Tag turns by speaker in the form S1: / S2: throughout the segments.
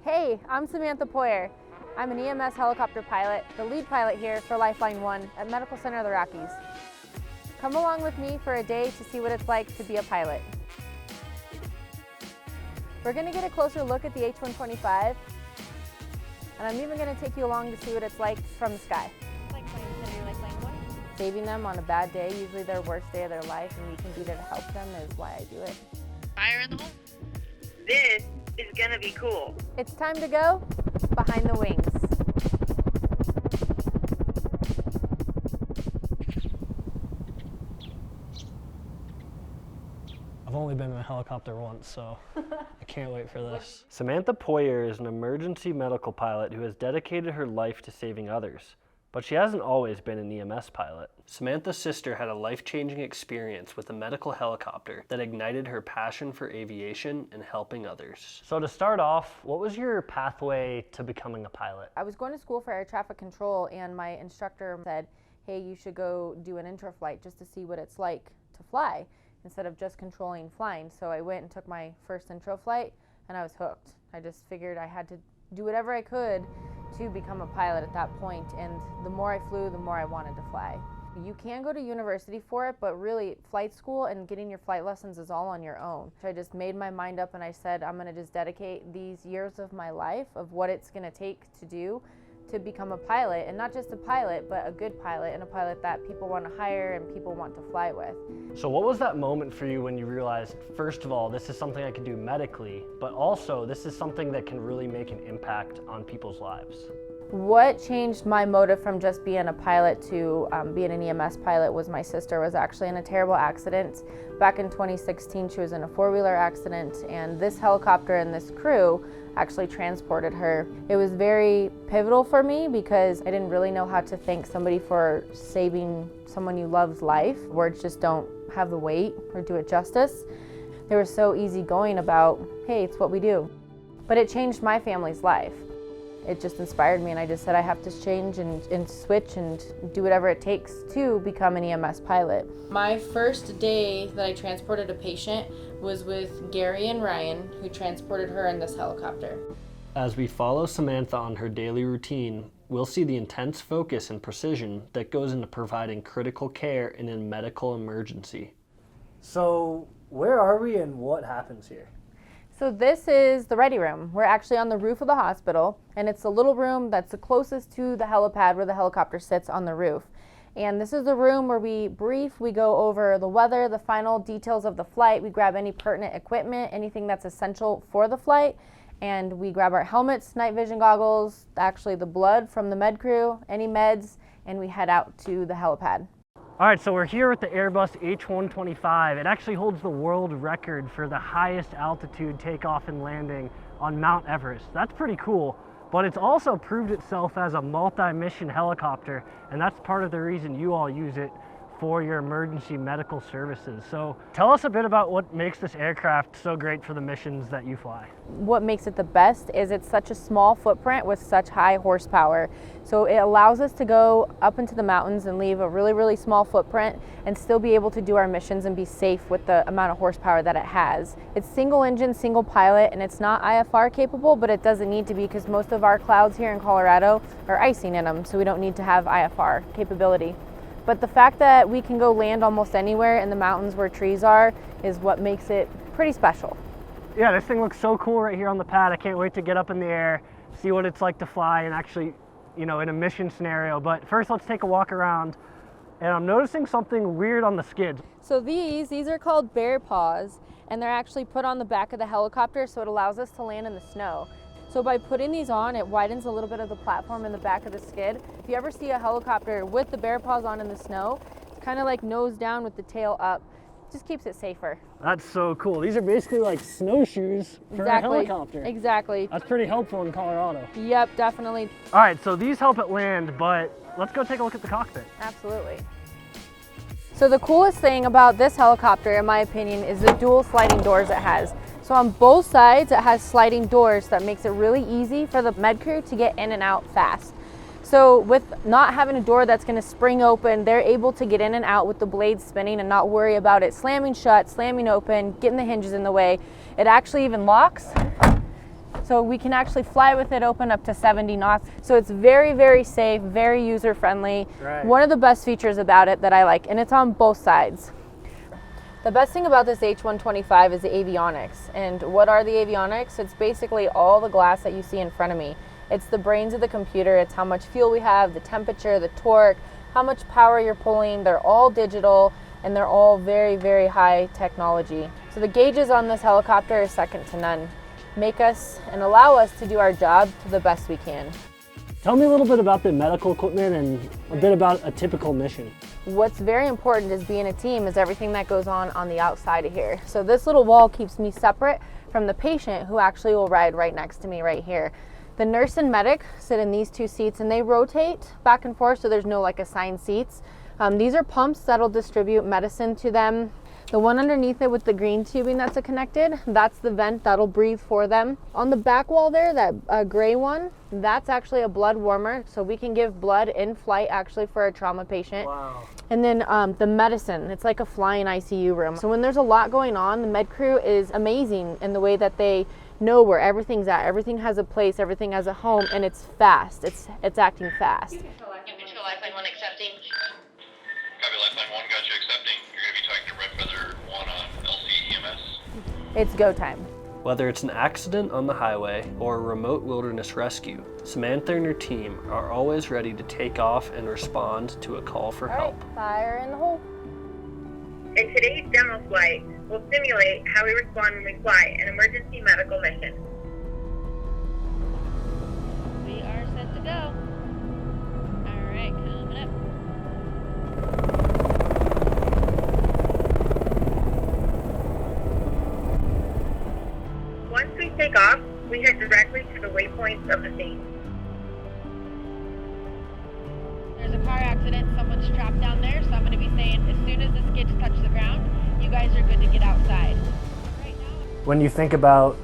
S1: Hey, I'm Samantha Poirier. I'm an EMS helicopter pilot, the lead pilot here for LifeLine 1 at Medical Center of the Rockies. Come along with me for a day to see what it's like to be a pilot. We're going to get a closer look at the H-125, and I'm even going to take you along to see what it's like from the sky. Saving them on a bad day, usually their worst day of their life, and we can be there to help them is why I do it.
S2: Fire in the hole.
S3: This is gonna be cool.
S1: It's time to go behind the wings.
S4: I've only been in a helicopter once, so I can't wait for this.
S5: Samantha Poirier is an emergency medical pilot who has dedicated her life to saving others. But she hasn't always been an EMS pilot. Samantha's sister had a life-changing experience with a medical helicopter that ignited her passion for aviation and helping others. So to start off, what was your pathway to becoming a pilot?
S1: I was going to school for air traffic control, and my instructor said, hey, you should go do an intro flight just to see what it's like to fly instead of just controlling flying. So I went and took my first intro flight, and I was hooked. I just figured I had to do whatever I could to become a pilot at that point, and the more I flew, the more I wanted to fly. You can go to university for it, but really flight school and getting your flight lessons is all on your own. So I just made my mind up and I said I'm going to just dedicate these years of my life of what it's going to take to do to become a pilot, and not just a pilot, but a good pilot and a pilot that people want to hire and people want to fly with.
S5: So what was that moment for you when you realized, first of all, this is something I can do medically, but also this is something that can really make an impact on people's lives?
S1: What changed my motive from just being a pilot to being an EMS pilot was my sister was actually in a terrible accident. Back in 2016, she was in a four-wheeler accident, and this helicopter and this crew actually transported her. It was very pivotal for me because I didn't really know how to thank somebody for saving someone you love's life. Words just don't have the weight or do it justice. They were so easygoing about, hey, it's what we do. But it changed my family's life. It just inspired me, and I just said I have to change and switch and do whatever it takes to become an EMS pilot. My first day that I transported a patient was with Gary and Ryan, who transported her in this helicopter.
S5: As we follow Samantha on her daily routine, we'll see the intense focus and precision that goes into providing critical care in a medical emergency.
S4: So where are we and what happens here?
S1: So this is the ready room. We're actually on the roof of the hospital, and it's a little room that's the closest to the helipad where the helicopter sits on the roof. And this is the room where we brief, we go over the weather, the final details of the flight, we grab any pertinent equipment, anything that's essential for the flight, and we grab our helmets, night vision goggles, actually the blood from the med crew, any meds, and we head out to the helipad.
S5: All right, so we're here with the Airbus H-125. It actually holds the world record for the highest altitude takeoff and landing on Mount Everest. That's pretty cool, but it's also proved itself as a multi-mission helicopter, and that's part of the reason you all use it for your emergency medical services. So tell us a bit about what makes this aircraft so great for the missions that you fly.
S1: What makes it the best is it's such a small footprint with such high horsepower. So it allows us to go up into the mountains and leave a really, really small footprint and still be able to do our missions and be safe with the amount of horsepower that it has. It's single engine, single pilot, and it's not IFR capable, but it doesn't need to be because most of our clouds here in Colorado are icing in them, so we don't need to have IFR capability. But the fact that we can go land almost anywhere in the mountains where trees are is what makes it pretty special.
S5: Yeah, this thing looks so cool right here on the pad. I can't wait to get up in the air, see what it's like to fly and actually, in a mission scenario. But first, let's take a walk around. And I'm noticing something weird on the skids.
S1: So these are called bear paws, and they're actually put on the back of the helicopter, so it allows us to land in the snow. So by putting these on, it widens a little bit of the platform in the back of the skid. If you ever see a helicopter with the bear paws on in the snow, it's kind of like nose down with the tail up. Just keeps it safer.
S5: That's so cool. These are basically like snowshoes for a helicopter.
S1: Exactly.
S5: That's pretty helpful in Colorado.
S1: Yep, definitely.
S5: All right, so these help it land, but let's go take a look at the cockpit.
S1: Absolutely. So the coolest thing about this helicopter, in my opinion, is the dual sliding doors it has. So on both sides, it has sliding doors that makes it really easy for the med crew to get in and out fast. So with not having a door that's going to spring open, they're able to get in and out with the blades spinning and not worry about it slamming shut, slamming open, getting the hinges in the way. It actually even locks. So we can actually fly with it open up to 70 knots. So it's very, very safe, very user-friendly.
S5: Right.
S1: One of the best features about it that I like, and it's on both sides. The best thing about this H125 is the avionics. And what are the avionics? It's basically all the glass that you see in front of me. It's the brains of the computer. It's how much fuel we have, the temperature, the torque, how much power you're pulling. They're all digital and they're all very, very high technology. So the gauges on this helicopter are second to none. Make us and allow us to do our job to the best we can.
S5: Tell me a little bit about the medical equipment and a bit about a typical mission.
S1: What's very important is being a team is everything that goes on the outside of here. So this little wall keeps me separate from the patient who actually will ride right next to me right here. The nurse and medic sit in these two seats and they rotate back and forth, so there's no like assigned seats. These are pumps that'll distribute medicine to them. The one underneath it with the green tubing that's connected, that's the vent that'll breathe for them. On the back wall there, that gray one, that's actually a blood warmer, so we can give blood in flight actually for a trauma patient.
S5: Wow.
S1: And then the medicine, it's like a flying ICU room. So when there's a lot going on, the med crew is amazing in the way that they know where everything's at. Everything has a place, everything has a home, and it's fast. It's acting fast.
S3: UCHealth LifeLine 1 accepting.
S2: Copy LifeLine 1, got you accepting. You're going to be talking to Red Feather 1 on LC EMS.
S1: It's go time.
S4: Whether it's an accident on the highway or a remote wilderness rescue, Samantha and her team are always ready to take off and respond to a call for help.
S1: All right, fire in the hole.
S3: In today's demo flight, we'll simulate how we respond when we fly an emergency medical mission.
S6: We are set to go. All right, coming up.
S3: Once we take off, we head directly to the waypoints of the scene.
S6: There's a car accident. Someone's trapped down there, so I'm going to be saying as soon as the skids touch the ground, you guys are good to get outside. Right now.
S5: When you think about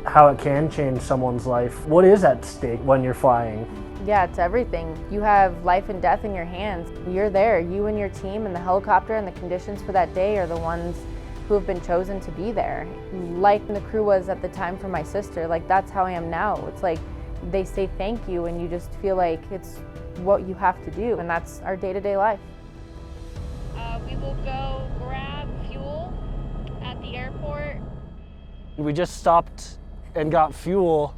S5: how it can change someone's life, what is at stake when you're flying?
S1: Yeah, it's everything. You have life and death in your hands. You're there. You and your team and the helicopter and the conditions for that day are the ones who have been chosen to be there. Like the crew was at the time for my sister, like that's how I am now. It's like they say thank you and you just feel like it's what you have to do, and that's our day-to-day life.
S6: We will go grab fuel at the airport.
S5: We just stopped and got fuel.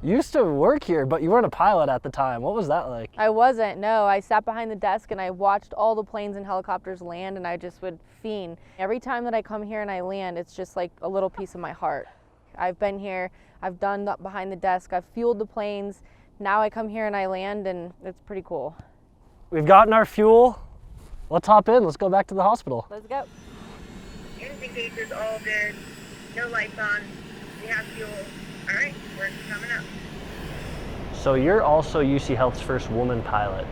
S5: You used to work here, but you weren't a pilot at the time. What was that like?
S1: I wasn't, no. I sat behind the desk and I watched all the planes and helicopters land, and I just would fiend. Every time that I come here and I land, it's just like a little piece of my heart. I've been here, I've done that behind the desk, I've fueled the planes. Now I come here and I land, and it's pretty cool.
S5: We've gotten our fuel. Let's hop in. Let's go back to the hospital.
S1: Let's go.
S3: Engine gauges all good. No lights on. We have fuel. All right, we're coming up.
S5: So you're also UCHealth's first woman pilot.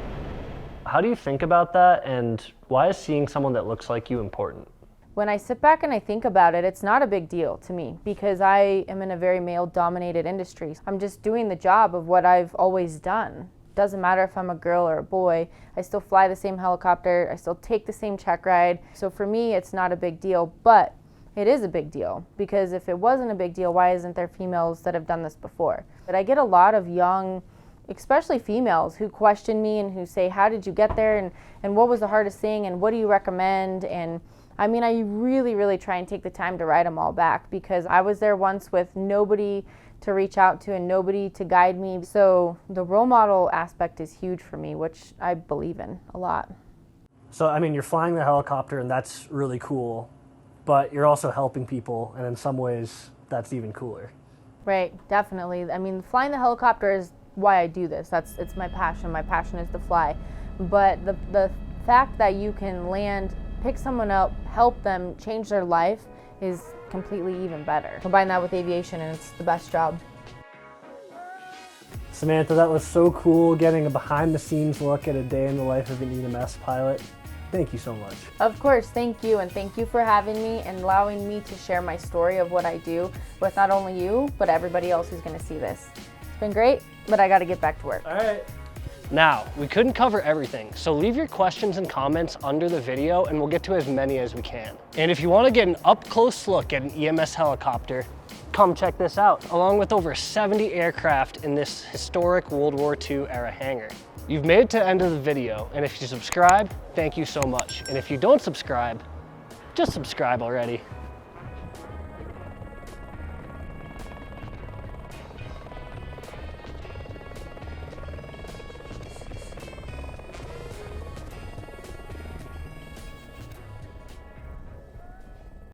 S5: How do you think about that, and why is seeing someone that looks like you important?
S1: When I sit back and I think about it, it's not a big deal to me because I am in a very male-dominated industry. I'm just doing the job of what I've always done. Doesn't matter if I'm a girl or a boy, I still fly the same helicopter, I still take the same check ride. So for me, it's not a big deal, but it is a big deal because if it wasn't a big deal, why isn't there females that have done this before? But I get a lot of young, especially females, who question me and who say, how did you get there, and what was the hardest thing, and what do you recommend? And I mean, I really, really try and take the time to write them all back because I was there once with nobody to reach out to and nobody to guide me. So the role model aspect is huge for me, which I believe in a lot.
S5: So, I mean, you're flying the helicopter, and that's really cool, but you're also helping people, and in some ways, that's even cooler.
S1: Right, definitely. I mean, flying the helicopter is why I do this. It's my passion. My passion is to fly. But the fact that you can land, pick someone up, help them, change their life is completely even better. Combine that with aviation and it's the best job.
S5: Samantha, that was so cool getting a behind-the-scenes look at a day in the life of an EMS pilot. Thank you so much.
S1: Of course, thank you, and thank you for having me and allowing me to share my story of what I do with not only you, but everybody else who's gonna see this. It's been great, but I gotta get back to work.
S5: All right.
S4: Now, we couldn't cover everything, so leave your questions and comments under the video and we'll get to as many as we can. And if you want to get an up-close look at an EMS helicopter, come check this out, along with over 70 aircraft in this historic World War II era hangar. You've made it to the end of the video, and if you subscribe, thank you so much. And if you don't subscribe, just subscribe already.